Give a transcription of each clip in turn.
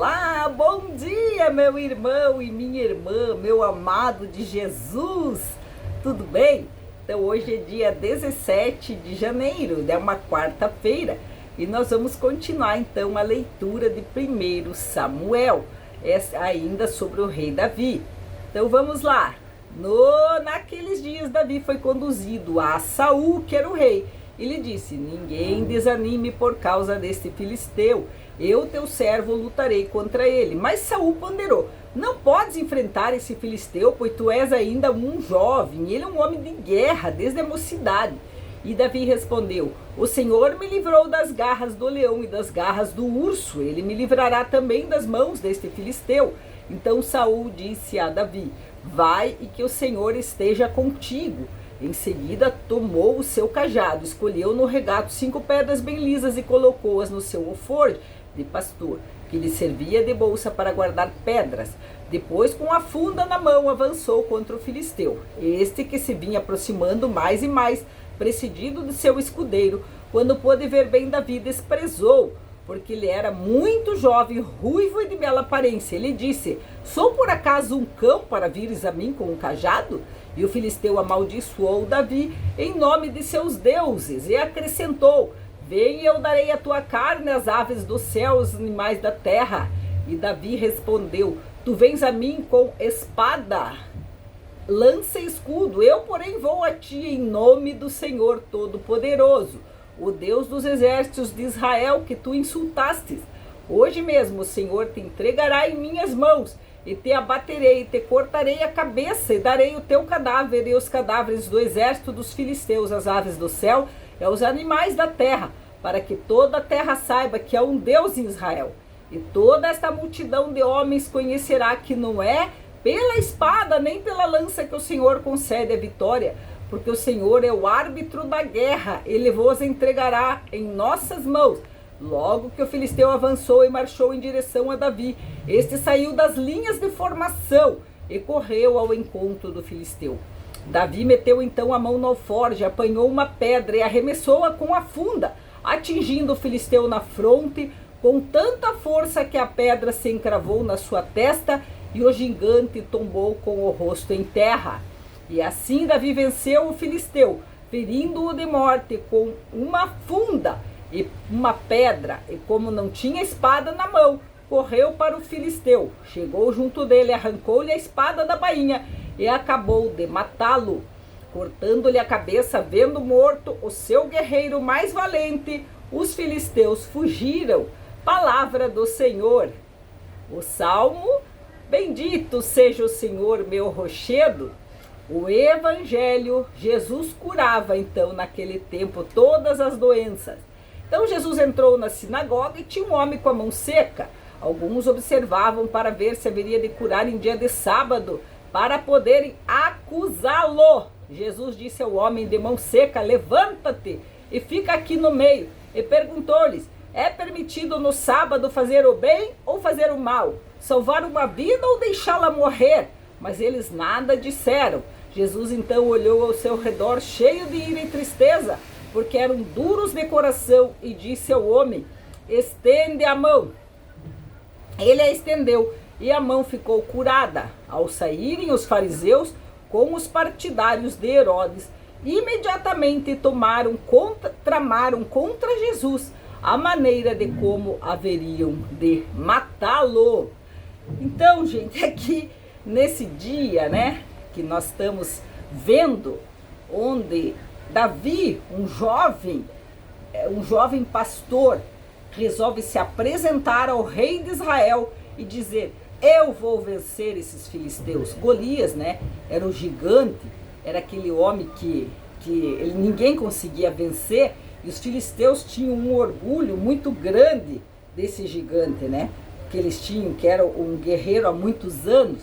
Olá, bom dia, meu irmão e minha irmã, meu amado de Jesus, tudo bem? Então hoje é dia 17 de janeiro, é uma quarta-feira, e nós vamos continuar então a leitura de 1 Samuel, ainda sobre o rei Davi. Então vamos lá. Naqueles dias Davi foi conduzido a Saul, que era o rei. Ele disse: ninguém desanime por causa deste filisteu. Eu, teu servo, lutarei contra ele. Mas Saul ponderou: não podes enfrentar esse filisteu, pois tu és ainda um jovem. Ele é um homem de guerra desde a mocidade. E Davi respondeu: o Senhor me livrou das garras do leão e das garras do urso. Ele me livrará também das mãos deste filisteu. Então Saul disse a Davi: vai e que o Senhor esteja contigo. Em seguida tomou o seu cajado, escolheu no regato 5 pedras bem lisas e colocou-as no seu alforje de pastor, que lhe servia de bolsa para guardar pedras. Depois, com a funda na mão, avançou contra o filisteu. Este, que se vinha aproximando mais e mais, precedido de seu escudeiro, quando pôde ver bem Davi, desprezou, porque ele era muito jovem, ruivo e de bela aparência. Ele disse: sou por acaso um cão para vires a mim com um cajado? E o filisteu amaldiçoou Davi em nome de seus deuses e acrescentou: vem, eu darei a tua carne às aves do céu, aos animais da terra. E Davi respondeu: tu vens a mim com espada, lança e escudo, eu porém vou a ti em nome do Senhor Todo-Poderoso, o Deus dos exércitos de Israel, que tu insultastes. Hoje mesmo o Senhor te entregará em minhas mãos, e te abaterei, e te cortarei a cabeça, e darei o teu cadáver e os cadáveres do exército dos filisteus, as aves do céu e aos animais da terra, para que toda a terra saiba que há um Deus em Israel. E toda esta multidão de homens conhecerá que não é pela espada nem pela lança que o Senhor concede a vitória, porque o Senhor é o árbitro da guerra, ele vos entregará em nossas mãos. Logo que o filisteu avançou e marchou em direção a Davi, este saiu das linhas de formação e correu ao encontro do filisteu. Davi meteu então a mão no alforje, apanhou uma pedra e arremessou-a com a funda, atingindo o filisteu na fronte com tanta força que a pedra se encravou na sua testa e o gigante tombou com o rosto em terra. E assim Davi venceu o filisteu, ferindo-o de morte com uma funda e uma pedra, e como não tinha espada na mão, correu para o filisteu, chegou junto dele, arrancou-lhe a espada da bainha e acabou de matá-lo, cortando-lhe a cabeça. Vendo morto o seu guerreiro mais valente, os filisteus fugiram. Palavra do Senhor. O Salmo: bendito seja o Senhor, meu rochedo. O Evangelho: Jesus curava então naquele tempo todas as doenças. Então Jesus entrou na sinagoga e tinha um homem com a mão seca. Alguns observavam para ver se haveria de curar em dia de sábado, para poderem acusá-lo. Jesus disse ao homem de mão seca: levanta-te e fica aqui no meio. E perguntou-lhes: é permitido no sábado fazer o bem ou fazer o mal? Salvar uma vida ou deixá-la morrer? Mas eles nada disseram. Jesus então olhou ao seu redor, cheio de ira e tristeza, porque eram duros de coração, e disse ao homem: estende a mão. Ele a estendeu, e a mão ficou curada. Ao saírem os fariseus com os partidários de Herodes, imediatamente tramaram contra Jesus a maneira de como haveriam de matá-lo. Então, gente, aqui nesse dia, né, que nós estamos vendo, onde Davi, um jovem pastor, resolve se apresentar ao rei de Israel e dizer: eu vou vencer esses filisteus. Golias, né, era o gigante, era aquele homem que ninguém conseguia vencer, e os filisteus tinham um orgulho muito grande desse gigante, né, que eles tinham, que era um guerreiro há muitos anos.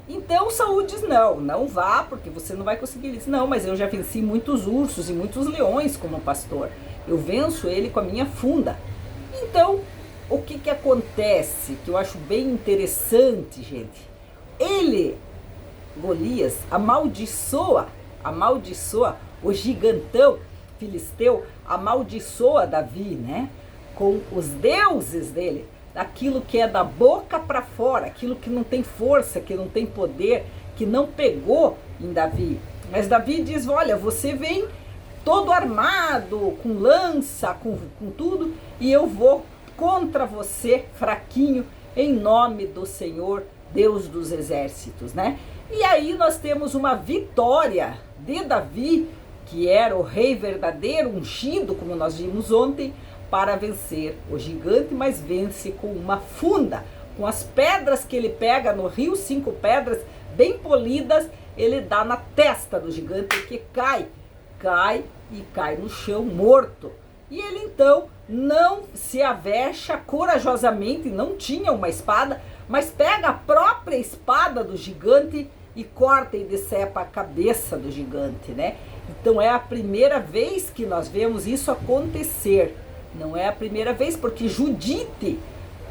Então Saul diz: não vá, porque você não vai conseguir. Ele diz: não, mas eu já venci muitos ursos e muitos leões como pastor. Eu venço ele com a minha funda. Então, o que acontece, que eu acho bem interessante, gente? Golias, amaldiçoa o gigantão filisteu, amaldiçoa Davi, né? Com os deuses dele. aquilo que é da boca para fora, aquilo que não tem força, que não tem poder, que não pegou em Davi. Mas Davi diz, olha, você vem todo armado, com lança, com tudo, e eu vou contra você, fraquinho, em nome do Senhor, Deus dos exércitos, né? E aí nós temos uma vitória de Davi, que era o rei verdadeiro, ungido, como nós vimos ontem, para vencer o gigante, mas vence com uma funda, com as pedras que ele pega no rio, 5 pedras bem polidas, ele dá na testa do gigante, que cai no chão morto. E ele então não se avexa corajosamente, não tinha uma espada, mas pega a própria espada do gigante e corta e decepa a cabeça do gigante, né? Então é a primeira vez que nós vemos isso acontecer. Não é a primeira vez, porque Judite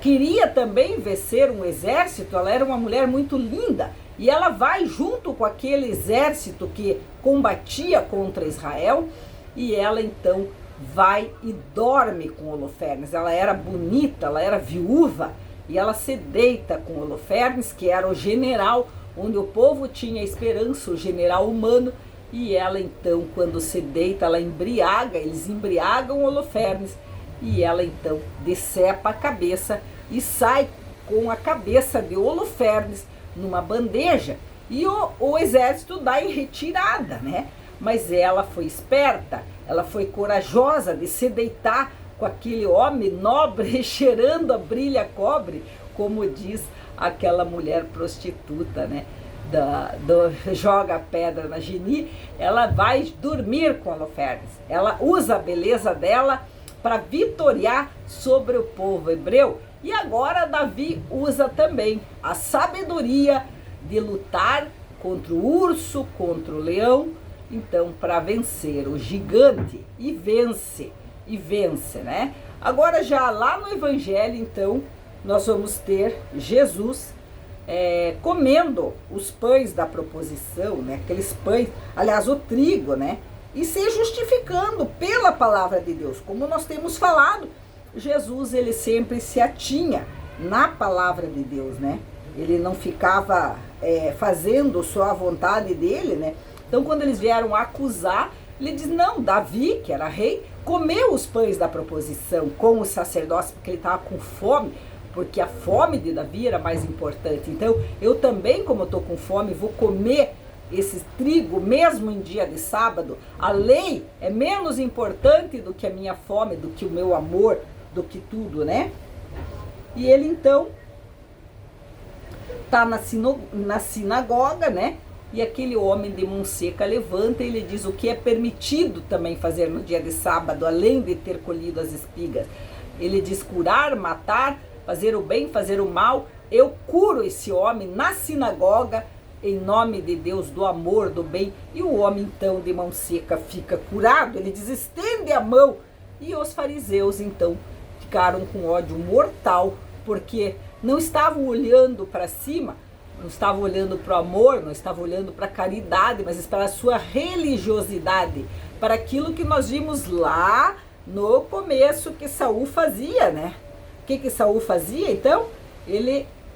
queria também vencer um exército, ela era uma mulher muito linda, e ela vai junto com aquele exército que combatia contra Israel, e ela então vai e dorme com Holofernes. Ela era bonita, ela era viúva, e ela se deita com Holofernes, que era o general, onde o povo tinha esperança, o general humano, e ela então, quando se deita, ela embriaga, eles embriagam Holofernes, e ela então decepa a cabeça e sai com a cabeça de Holofernes numa bandeja, e o exército dá em retirada, né? Mas ela foi esperta, ela foi corajosa de se deitar com aquele homem nobre, cheirando a brilha cobre, como diz aquela mulher prostituta, né? Joga pedra na Geni, ela vai dormir com Holofernes. Ela usa a beleza dela para vitoriar sobre o povo hebreu. E agora Davi usa também a sabedoria de lutar contra o urso, contra o leão, então para vencer o gigante, e vence, né? Agora já lá no Evangelho, então, nós vamos ter Jesus comendo os pães da proposição, né? Aqueles pães, aliás, o trigo, né? E se justificando pela palavra de Deus. Como nós temos falado, Jesus, ele sempre se atinha na palavra de Deus, né? Ele não ficava fazendo só a vontade dele, né? Então, quando eles vieram acusar, ele diz, não, Davi, que era rei, comeu os pães da proposição com os sacerdotes, porque ele estava com fome, porque a fome de Davi era mais importante. Então, eu também, como eu estou com fome, vou comer esse trigo, mesmo em dia de sábado. A lei é menos importante do que a minha fome, do que o meu amor, do que tudo, né? E ele, então, está na sinagoga, né? E aquele homem de mão seca levanta e ele diz o que é permitido também fazer no dia de sábado, além de ter colhido as espigas. Ele diz curar, matar, fazer o bem, fazer o mal. Eu curo esse homem na sinagoga, em nome de Deus, do amor, do bem. E o homem então de mão seca fica curado. Ele diz, estende a mão. E os fariseus então ficaram com ódio mortal, porque não estavam olhando para cima, não estavam olhando para o amor, não estavam olhando para a caridade, mas para a sua religiosidade, para aquilo que nós vimos lá no começo que Saul fazia, né? O que Saul fazia? Então,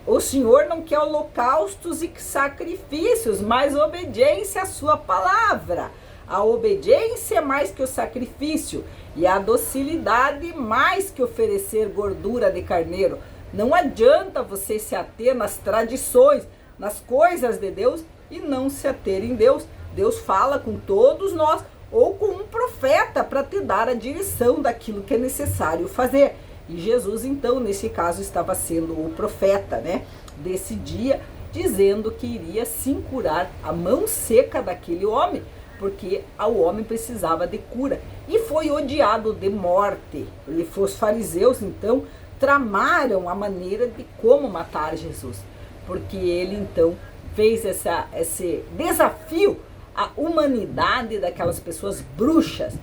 o Senhor não quer holocaustos e sacrifícios, mas obediência à sua palavra. A obediência é mais que o sacrifício, e a docilidade mais que oferecer gordura de carneiro. Não adianta você se ater nas tradições, nas coisas de Deus, e não se ater em Deus. Deus fala com todos nós, ou com um profeta, para te dar a direção daquilo que é necessário fazer. E Jesus, então, nesse caso, estava sendo o profeta, né, desse dia, dizendo que iria sim curar a mão seca daquele homem, porque o homem precisava de cura. E foi odiado de morte. E os fariseus, então, tramaram a maneira de como matar Jesus, porque ele então fez esse desafio à humanidade daquelas pessoas bruxas.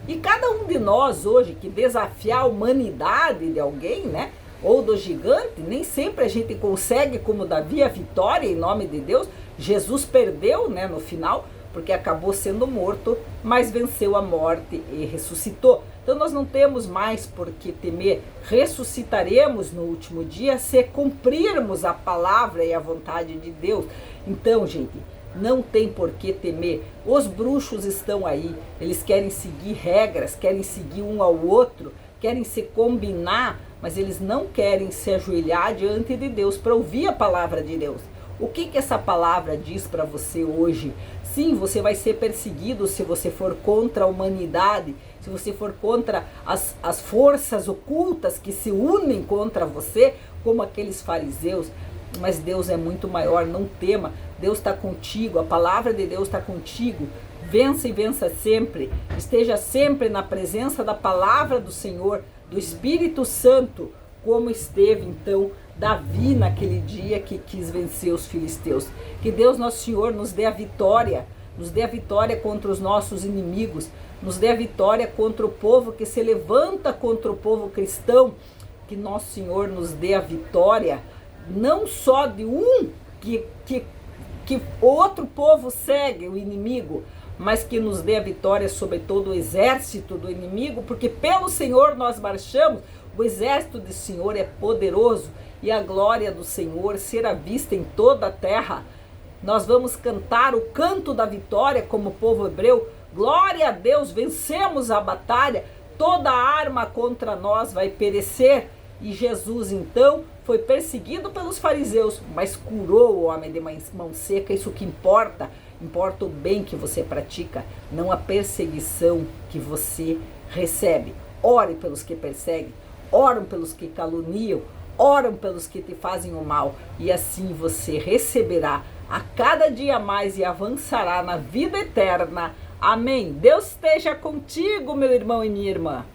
E cada um de nós hoje que desafiar a humanidade de alguém, né, ou do gigante, nem sempre a gente consegue, como Davi, a vitória em nome de Deus. Jesus perdeu, né, no final, porque acabou sendo morto, mas venceu a morte e ressuscitou. Então nós não temos mais por que temer. Ressuscitaremos no último dia se cumprirmos a palavra e a vontade de Deus. Então, gente, não tem por que temer. Os bruxos estão aí, eles querem seguir regras, querem seguir um ao outro, querem se combinar, mas eles não querem se ajoelhar diante de Deus para ouvir a palavra de Deus. O que essa palavra diz para você hoje? Sim, você vai ser perseguido se você for contra a humanidade, se você for contra as forças ocultas que se unem contra você, como aqueles fariseus. Mas Deus é muito maior, não tema. Deus está contigo, a palavra de Deus está contigo. Vença e vença sempre. Esteja sempre na presença da palavra do Senhor, do Espírito Santo, como esteve então Davi naquele dia que quis vencer os filisteus. Que Deus nosso Senhor nos dê a vitória contra os nossos inimigos, nos dê a vitória contra o povo que se levanta contra o povo cristão. Que nosso Senhor nos dê a vitória, não só de um que outro povo segue, o inimigo, mas que nos dê a vitória sobre todo o exército do inimigo, porque pelo Senhor nós marchamos. O exército do Senhor é poderoso e a glória do Senhor será vista em toda a terra. Nós vamos cantar o canto da vitória como povo hebreu. Glória a Deus, vencemos a batalha, toda arma contra nós vai perecer. E Jesus então foi perseguido pelos fariseus, mas curou o homem de mão seca. Isso que importa. Importa o bem que você pratica, não a perseguição que você recebe. Ore pelos que perseguem, oram pelos que caluniam, oram pelos que te fazem o mal, e assim você receberá a cada dia mais e avançará na vida eterna. Amém. Deus esteja contigo, meu irmão e minha irmã.